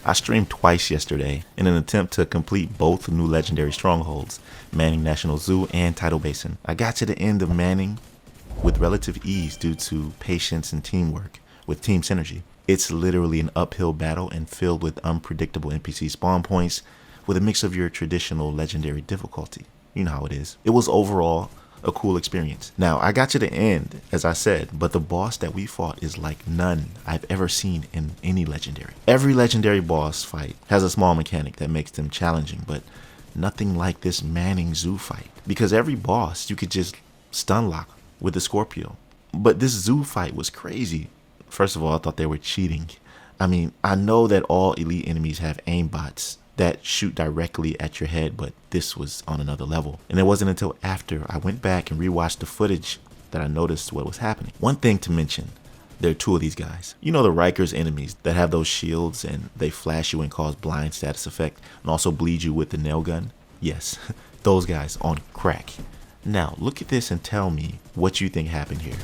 I streamed twice yesterday in an attempt to complete both new legendary strongholds, Manning National Zoo and Tidal Basin. I got to the end of Manning with relative ease due to patience and teamwork with team synergy. It's literally an uphill battle and filled with unpredictable NPC spawn points with a mix of your traditional legendary difficulty. You know how it is. It was overall a cool experience. Now, I got to the end, as I said, but the boss that we fought is like none I've ever seen in any legendary. Every legendary boss fight has a small mechanic that makes them challenging, but nothing like this Manning Zoo fight. Because every boss you could just stun lock with the Scorpio. But this zoo fight was crazy. First of all, I thought they were cheating. I mean, I know that all elite enemies have aimbots that shoot directly at your head, but this was on another level. And it wasn't until after I went back and rewatched the footage that I noticed what was happening. One thing to mention, there are two of these guys. You know the Rikers enemies that have those shields and they flash you and cause blind status effect and also bleed you with the nail gun? Yes, those guys on crack. Now look at this and tell me what you think happened here.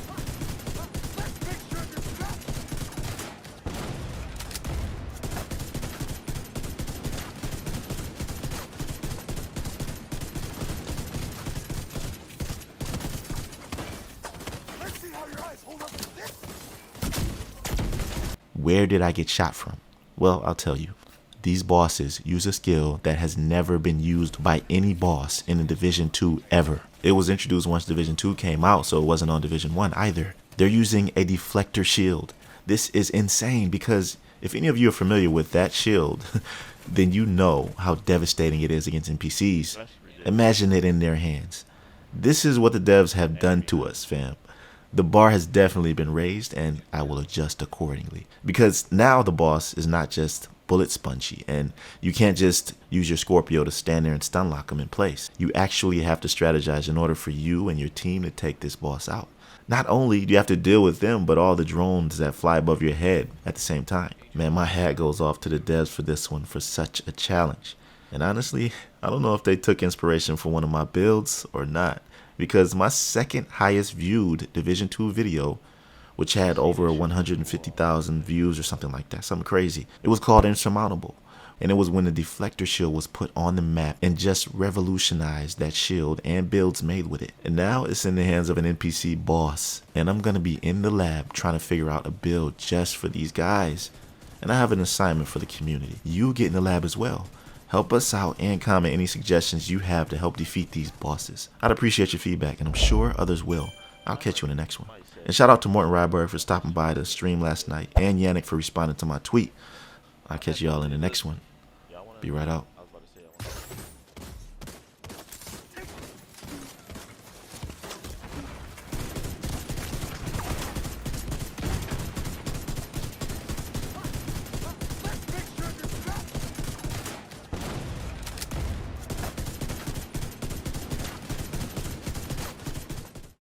Where did I get shot from? Well, I'll tell you. These bosses use a skill that has never been used by any boss in a Division 2 ever. It was introduced once Division 2 came out, so it wasn't on Division 1 either. They're using a deflector shield. This is insane because if any of you are familiar with that shield, then you know how devastating it is against NPCs. Imagine it in their hands. This is what the devs have done to us, fam. The bar has definitely been raised and I will adjust accordingly. Because now the boss is not just bullet spongy and you can't just use your Scorpio to stand there and stun lock him in place. You actually have to strategize in order for you and your team to take this boss out. Not only do you have to deal with them, but all the drones that fly above your head at the same time. Man, my hat goes off to the devs for this one, for such a challenge. And honestly, I don't know if they took inspiration from one of my builds or not. Because my second highest viewed Division 2 video, which had over 150,000 views or something like that, something crazy. It was called Insurmountable. And it was when the deflector shield was put on the map and just revolutionized that shield and builds made with it. And now it's in the hands of an NPC boss. And I'm going to be in the lab trying to figure out a build just for these guys. And I have an assignment for the community. You get in the lab as well. Help us out and comment any suggestions you have to help defeat these bosses. I'd appreciate your feedback and I'm sure others will. I'll catch you in the next one. And shout out to Morton Ryberg for stopping by the stream last night and Yannick for responding to my tweet. I'll catch y'all in the next one. Be right out.